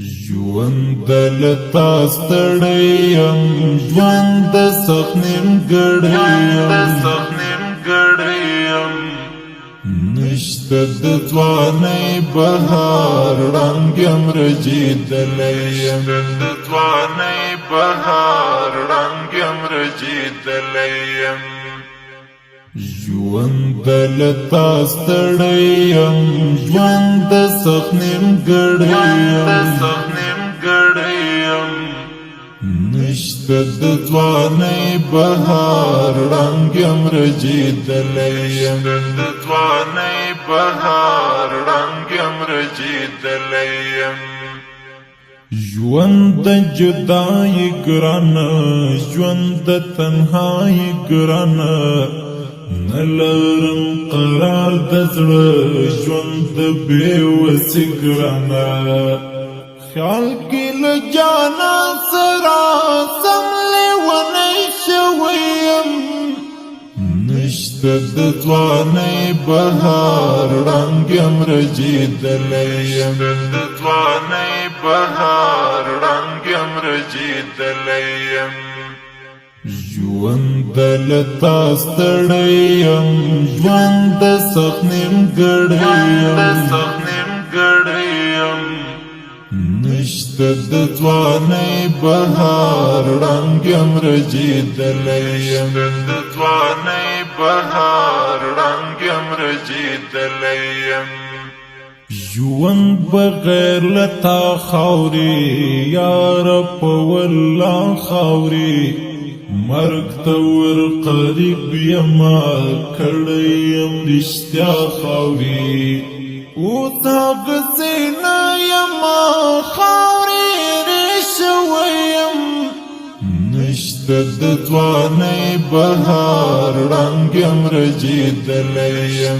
ژوند دلته ستړی یم ژوند د سخت نیمګړی یم نشته د ځوانۍ بهار ړنګ یم رژېدلی یم ژوند دلته ستړی یم ژوند د سخت نیمګړی یم نشته د ځوانۍ بهار ړنګ یم رژېدلی یم ژوند د جدایي ګرانه ژوند د تنهایي ګرانه نلرم قرار د زړه ژوند د بېوسۍ ګرانه خیال کې له جانا سره سم لیونی شوی یم نشته د ځوانۍ بهار ړنګ یم رژېدلی یم ژوند دلته ستړی یم ژوند د سخت نیمګړی یم نشته د ځوانۍ بهار ړنګ یم رژېدلی یم ژوند بغیر له تا خاورې یاره په والله خاورې مرګ ته ور قریب یما کړی یم رښتیا خاورې اوس هغسې نه یما خاورې رې شوی یم نشته د ځوانۍ بهار ړنګ یم رژېدلی یم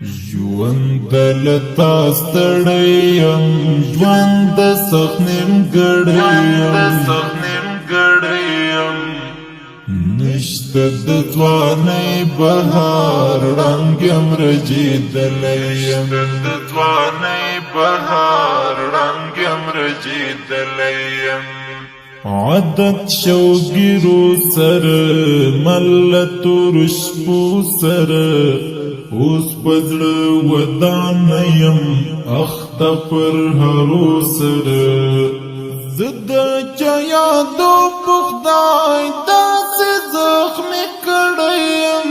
ژوند دلته ستړی یم ژوند د سخت نیمګړی یم نشته د ځوانۍ بهار ړنګ یم رژېدلی یم عادت شوګیرو سره مله تورو شپو سره اوس په زړه ودانه یم اخته پر هرو سره زه د چا یادو په خدای داسې زخمي کړی یم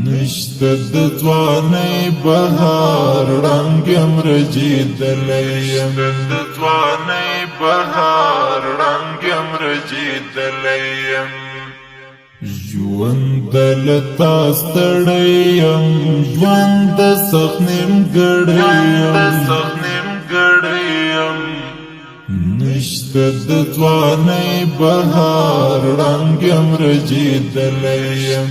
نشته د ځوانۍ بهار ړنګ یم رژېدلی یم ژوند دلته ستړی یم ژوند د سخت نیمګړی یم نشته د ځوانۍ بهار ړنګ یم رژېدلی یم